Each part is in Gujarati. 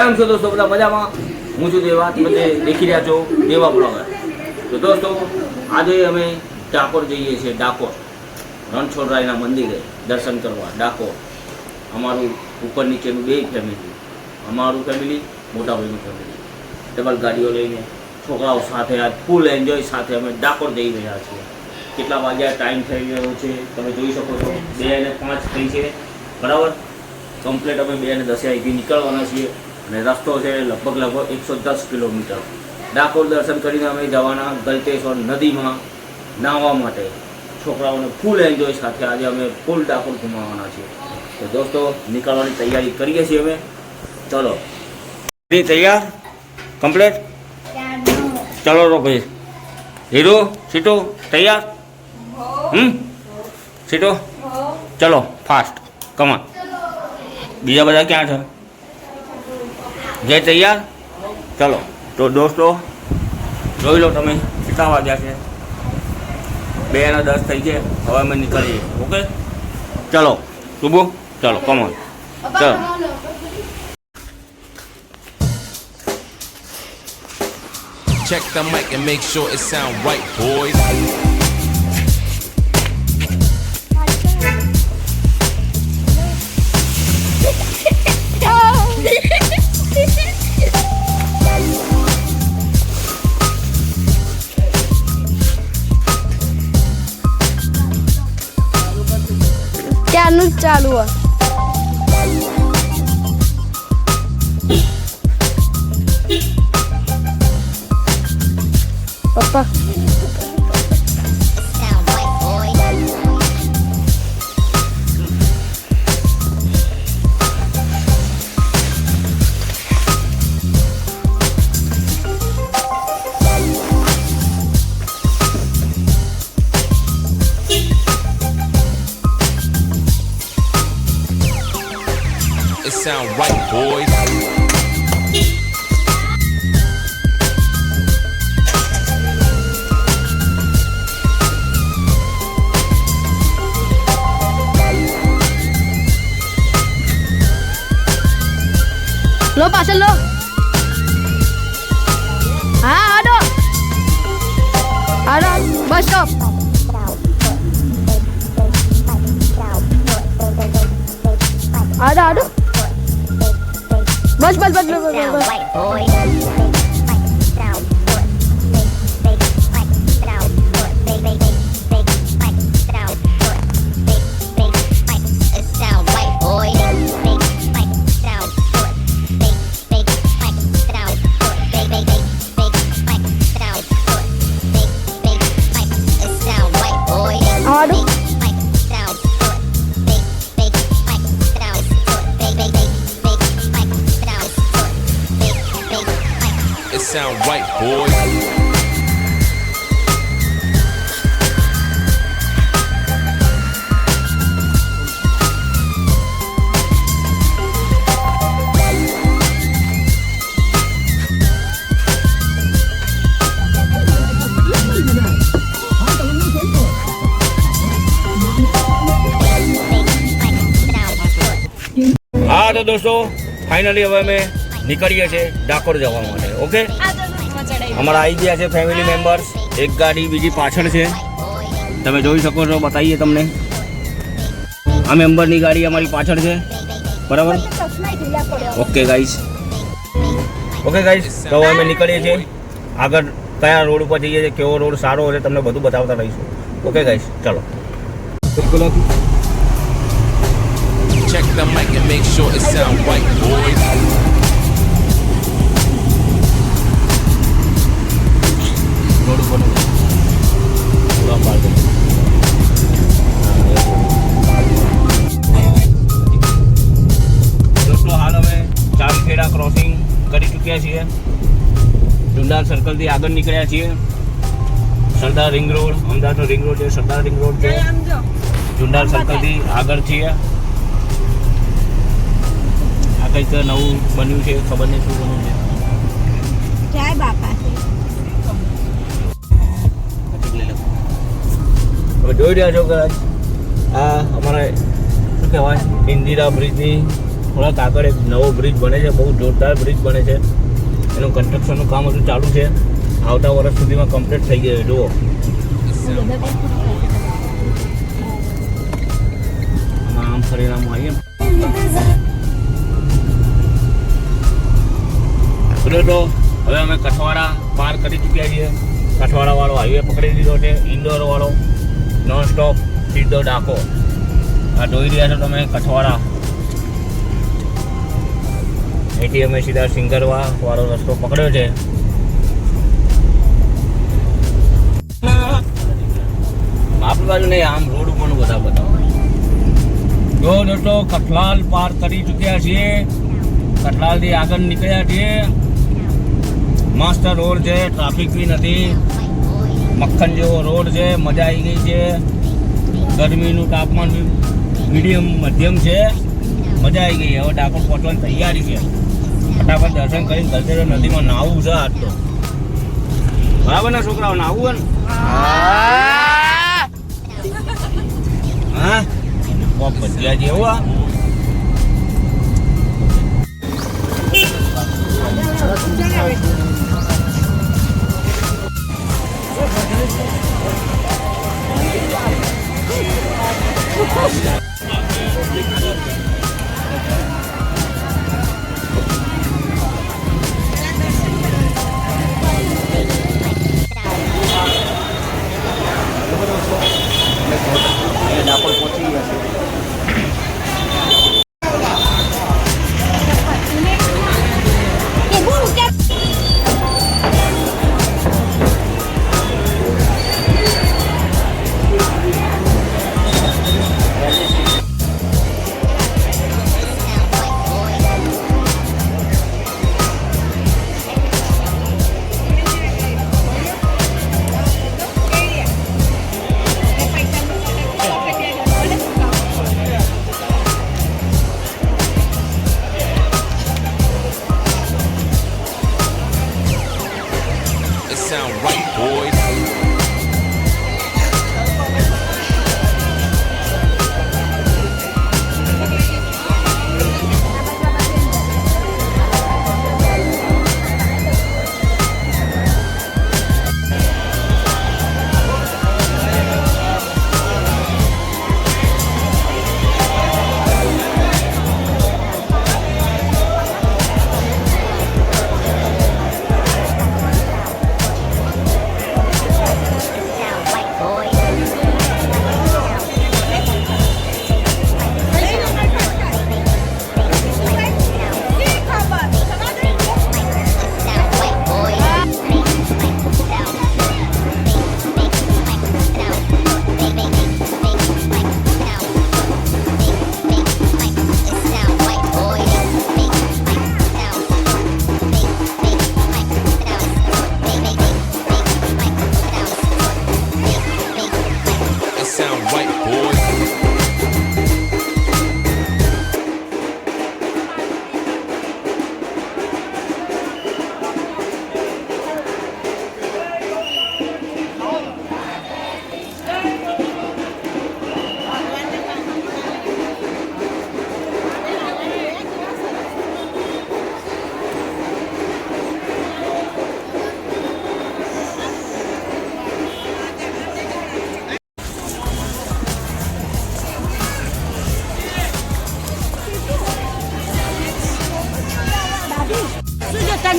કેમ છો દોસ્તો? બધા મજામાં? હું છું દેવા, તમે દેખી રહ્યા છો દેવા બ્લોગર. તો દોસ્તો આજે અમે ડાકોર જઈએ છીએ. ડાકોર રણછોડરાયના મંદિરે દર્શન કરવા. ડાકોર અમારું ઉપર નીચેનું બે ફેમિલી, અમારું ફેમિલી, મોટા ભાઈનું ફેમિલી, ડબલ ગાડીઓ લઈને છોકરાઓ સાથે આજ ફૂલ એન્જોય સાથે અમે ડાકોર જઈ રહ્યા છીએ. કેટલા વાગ્યા ટાઈમ થઈ ગયો છે તમે જોઈ શકો છો. 2:05 થઈ છે બરાબર. કમ્પ્લીટ અમે 2:10 અહીંથી નીકળવાના છીએ અને રસ્તો છે લગભગ 110 કિલોમીટર. ડાકોર દર્શન કરીને અમે જવાના ગલતેશ્વર નદીમાં નાહવા માટે. છોકરાઓને ફૂલ એન્જોય સાથે આજે અમે ફૂલ ડાકોર ઘુમાવવાના છીએ. તો દોસ્તો નીકળવાની તૈયારી કરીએ છીએ અમે. ચલો તૈયાર કમ્પ્લીટ? ચલો રો ભાઈ. હીરો સીટો તૈયાર? સીટો ચલો ફાસ્ટ કમાન. બીજા બધા ક્યાં છે? જય તૈયાર? ચલો. તો દોસ્તો જોઈ લો તમે કેટલા વાગ્યા છે. 2:10 થઈ છે. હવે અમે નીકળીએ. ઓકે ચલો શુભુ ચલો કમાન. ચલો check the mic and make sure it sound right, boys. ક્યાંનું ચાલુ હોય પપ્પા? It sound right, boys. લો પાછળ લો. હા આડો આડો બસ સ્ટોપ. આડો આડો બસ બસ બસ બસ બસ. It sound right, boys. હા તો દોસ્તો ફાઇનલી હવે અમે નીકળીએ છીએ ડાકોર જવા માટે. ઓકે અમારા આવી ગયા છે ફેમિલી મેમ્બર્સ. એક ગાડી બીજી પાછળ છે તમે જોઈ શકો છો. બતાવીએ તમને. આ મેમ્બરની ગાડી અમારી પાછળ છે બરાબર. Okay guys. ઓકે ગાઈસ તો હવે અમે નીકળીએ છીએ. આગળ કયા રોડ ઉપર જઈએ છીએ, કેવો રોડ સારો છે તમને બધું બતાવતા રહીશું. ઓકે ગાઈસ ચલો. Check the mic and make sure it sound right, boys. દોસ્તો હાલ અમે ચાંદખેડા ક્રોસિંગ કરી ચૂક્યા છીએ. જુંડાલ સર્કલથી આગળ નીકળ્યા છીએ. સરદાર રિંગ રોડ, અમદાવાદનો રિંગ રોડ છે, સરદાર રિંગ રોડ છે. જુંડાલ સર્કલથી આગળ છીએ. આ કંઈક નવું બન્યું છે, ખબર નહીં શું બન્યું છે. જય બાપા. તમે જોઈ રહ્યા છો કે આ અમારા શું કહેવાય ઇન્દિરા બ્રિજની થોડાક આગળ એક નવો બ્રિજ બને છે, બહુ જોરદાર બ્રિજ બને છે. એનું કન્સ્ટ્રક્શનનું કામ હજુ ચાલુ છે. આવતા વર્ષ સુધીમાં કમ્પ્લીટ થઈ ગયું. જુઓ આમ ફરીને આમ આવીએ તો હવે અમે કઠવાડા પાર કરી ચૂક્યા છીએ. કઠવાડા વાળો હાઈવે પકડી લીધો છે, ઇન્દોર વાળો નોન સ્ટોપ સીધો ડાકોર. આ જોઈ રહ્યા છો તમે કઠવાડા. અહીંથી અમે સીધા સિંગરવા વાળો રસ્તો પકડ્યો છે. આપણી બાજુ નહીં, આમ રોડ ઉપર બધા બતાવો. જો દોસ્તો કઠલાલ પાર કરી ચૂક્યા છીએ. કઠલાલથી આગળ નીકળ્યા છીએ. મસ્ત રોડ છે, ટ્રાફિક બી નથી, મક્ખન જેવો રોડ છે. મજા આવી ગઈ છે. ગરમીનું તાપમાન બી મધ્યમ છે. મજા આવી ગઈ. હવે ડાકોર પહોંચવાની તૈયારી છે. ફટાફટ દર્શન કરીને ગલતેશ્વર નદીમાં નાહવું છે આજ તો. બરાબર ને છોકરાઓ, નાહવું ને? હા કોક ભજીયા જેવું આ ડાકોર પહોંચી ગયા છે. Sound right, boys.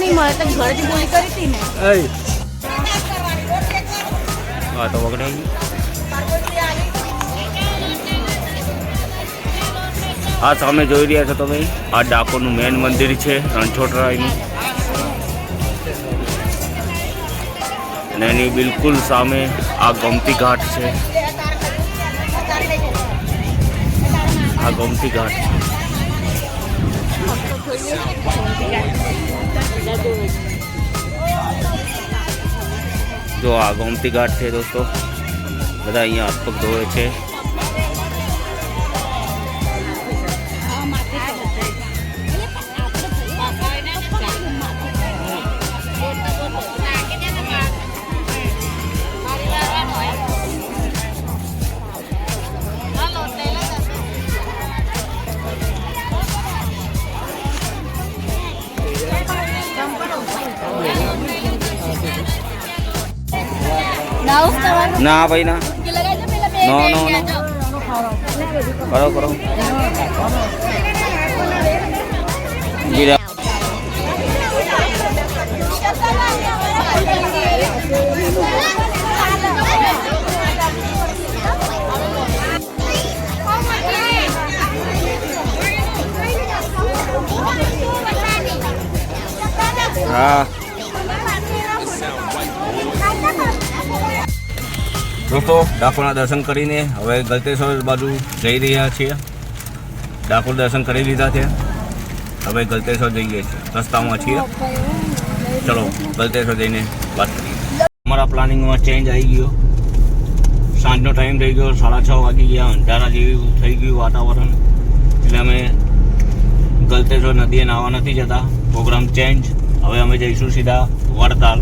નહીં મળે તો ઘરેથી બોલી કરી હતી ને. હા તો વગડાઈ. આ સામે જોઈ રહ્યા છો તમે, આ ડાકોરનું મેન મંદિર છે રણછોડરાયનું. અને એની બિલકુલ સામે આ ગોમતી ઘાટ છે. આ ગોમતી ઘાટ છે. જો આ ગોમતી ઘાટ છે દોસ્તો. બધા અહીંયા હાથ પગ ધોવે છે. ના ભાઈ ના કે લગાવજો પેલા બે નો, બે નો, ગયા નો. જો. કરો ગીરા હા દોસ્તો ડાકોરના દર્શન કરીને હવે ગલતેશ્વર બાજુ જઈ રહ્યા છીએ. ડાકોર દર્શન કરી લીધા છે, હવે ગલતેશ્વર જઈએ છીએ, રસ્તામાં છીએ. ચલો ગલતેશ્વર જઈને વાત કરીએ. અમારા પ્લાનિંગમાં ચેન્જ આવી ગયો. સાંજનો ટાઈમ થઈ ગયો, 6:30 વાગી ગયા, અંધારા જેવું થઈ ગયું વાતાવરણ, એટલે અમે ગલતેશ્વર નદીએ નાહવા નથી જતા. Programme change. હવે અમે જઈશું સીધા વડતાલ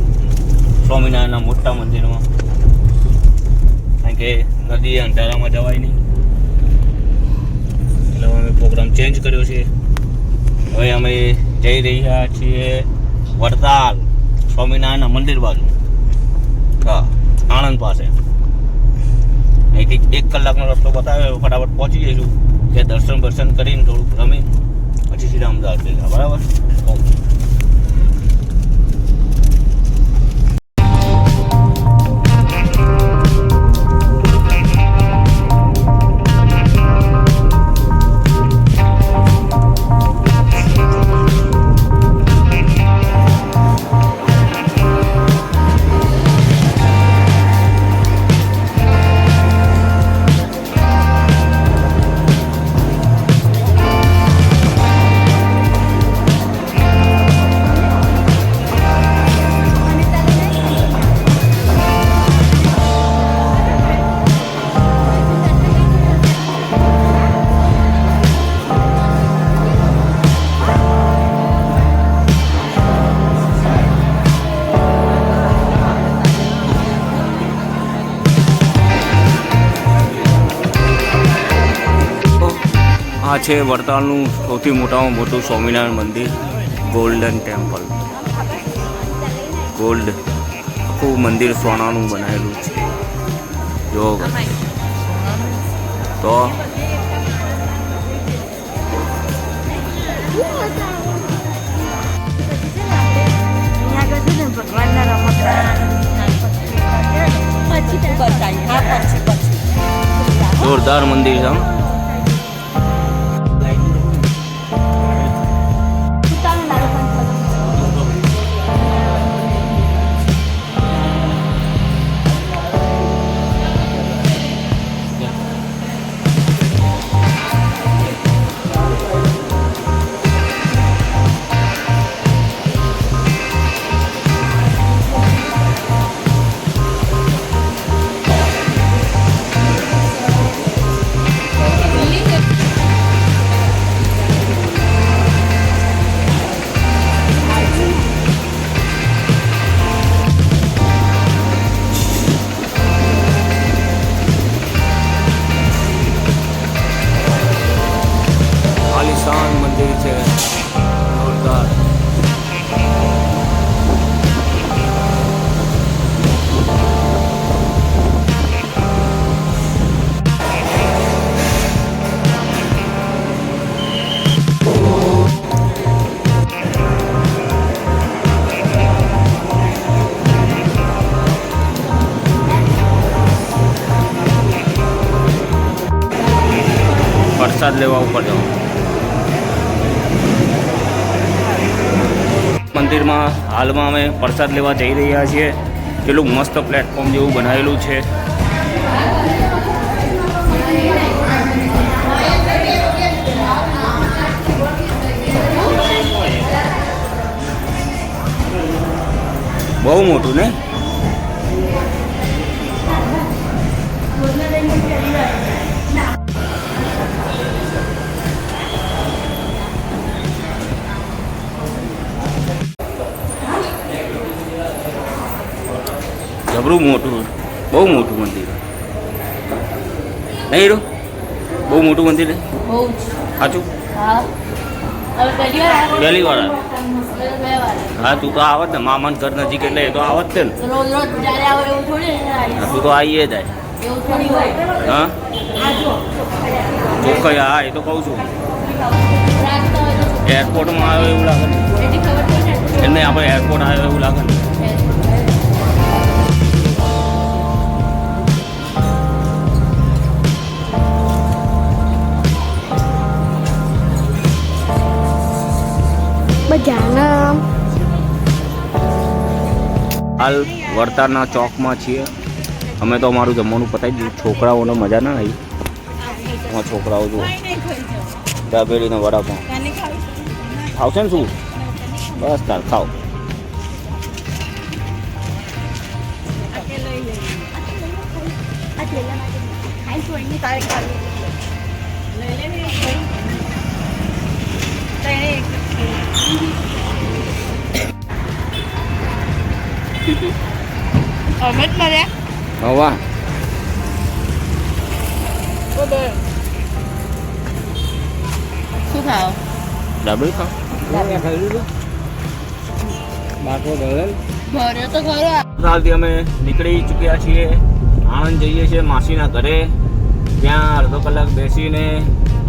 સ્વામિનારાયણના મોટા મંદિરમાં, કારણ કે નદીએ અંધારામાં જવાય નહીં, એટલે અમે પ્રોગ્રામ ચેન્જ કર્યો છે. હવે અમે જઈ રહ્યા છીએ વડતાલ સ્વામિનારાયણના મંદિર બાજુ. હા, આણંદ પાસે. અહીંથી 1 કલાકનો રસ્તો બતાવ્યો, ફટાફટ પહોંચી જઈશું. ત્યાં દર્શન બર્શન કરીને થોડુંક રમી પછી સીધા અમદાવાદ જઈશું. બરાબર. ઓકે. આ છે વડતાલનું સૌથી મોટામાં મોટું સ્વામિનારાયણ મંદિર, ગોલ્ડન ટેમ્પલ. ગોલ્ડ આખું મંદિર સોનાનું બનાવેલું છે. જો તો જોરદાર મંદિર છે. આલિશાન મંદિર છે, જોરદાર. પ્રસાદ લેવા ઉપર જાઓ. મંદિરમાં હાલમાં અમે પ્રસાદ લેવા જઈ રહ્યા છીએ. કેટલું મસ્ત પ્લેટફોર્મ જેવું બનાવેલું છે. બહુ મોટું ને. જબરું મોટું, બહુ મોટું મંદિર નહીં રો, બહુ મોટું મંદિર બહુ જ. સાચું. હા. હવે પહેલી વાર આવ્યો? પહેલી વાર આવ્યો. હવે તો બે વાર. હા તું તો આવત ને મામાનું ઘર નજીક એટલે એ તો આવત છે ને. રોજ રોજ જ્યારે આવો એવું થોડી ને આવીશ. તું તો આવીએ જાય. એવું થોડી હોય. હા ચોખ્ખાઈ હા એ તો કહું છું. રાખતા હોય તો એરપોર્ટમાં આવ્યો એવું લાગે ને. એટલી ખબર પડે ને. એમને આપણે એરપોર્ટ આવ્યો એવું લાગે ને. હાલ વડતાલના ચોકમાં છીએ અમે. તો અમારું જમવાનું પતાવી દીધું. છોકરાઓને મજા ના આવી. એમાં છોકરાઓ જુઓ દાબેલીને વડાપાઉં ખાવશે ને શું? બસ તાર ખાઓ. હવા શું ખાઓ? દાબેલી ખાઓ. ભર્યો તો ખરો. હાલથી અમે નીકળી ચૂક્યા છીએ. આણંદ જઈએ છીએ માસીના ઘરે. ત્યાં અડધો કલાક બેસીને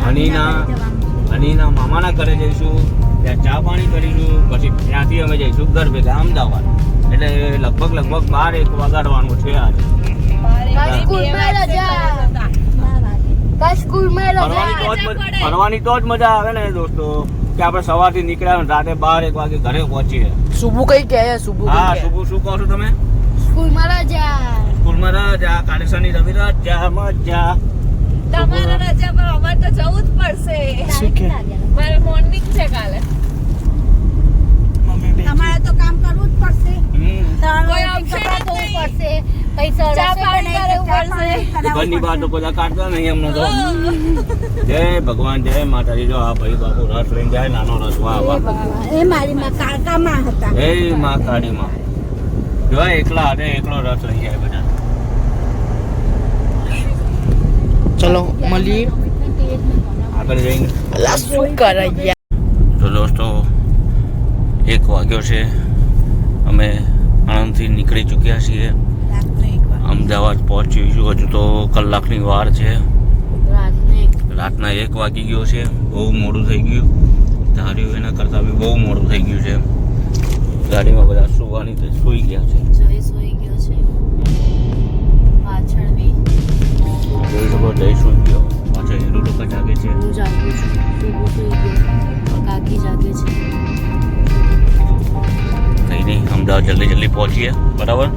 હનીના મામાના ઘરે જઈશું. ત્યાં ચા પાણી કરીશું. પછી ત્યાંથી અમે જઈશું ઘર ભેગા અમદાવાદ. એટલે લગભગ 12-1 વાગાડવાનું છે આજે. ફરવાની તો જ મજા આવે ને દોસ્તો, કે આપણે સવારથી નીકળ્યા ને રાતે 12-1 વાગે ઘરે પહોંચીએ. સુબુ કઈ કહે સુબુ હા શુભુ શું કહો છો તમે? સ્કૂલમાં રજા. સ્કૂલમાં રજા, કાલે શનિ રવિ રજા, મજા. તમારા રજા પર અમારે તો જવું જ પડશે. મારે મોર્નિંગ છે કાલે. તમારે તો કામ કરવું જ પડશે. હમ. કોઈ option જ ધોવું નહીં. પડશે. પૈસા ચા પાણી કરવું પડશે. ઘરની બહાર તો બધા કાઢતા નહીં અમને તો. જય ભગવાન, જય માતાજી. જો આ ભાઈ બાપુ રસ લઈને જાય, નાનો રસ. વાહ વાહ. એ મારી માં કાકામાં હતા. હે માં કાળીમાં. જો એકલો રસ લઈ જાય બધા. ચલો મળીએ. આગળ જઈને અલા શું કરે યાર. તો દોસ્તો 1 વાગ્યો છે. અમે આણંદથી નીકળી ચૂક્યા છીએ. અમદાવાદ પહોંચીશું. હજુ તો કલાકની વાર છે. રાતના 1 વાગી ગયો છે. બહુ મોડું થઈ ગયું. ધાર્યું એના કરતાં બી બહુ મોડું થઈ ગયું છે. ગાડીમાં બધા સૂઈ ગયા છે. સોઈ ગયો છે. પાછળ બી જોઈ શકો જય સૂઈ ગયો. પાછળ હીરો લોકો જાગે છે. હું જાગું છું. સુબુ સુઈ ગયો. કાકી જાગે છે. કંઈ નહીં, અમદાવાદ જલ્દી પહોંચીએ. બરાબર.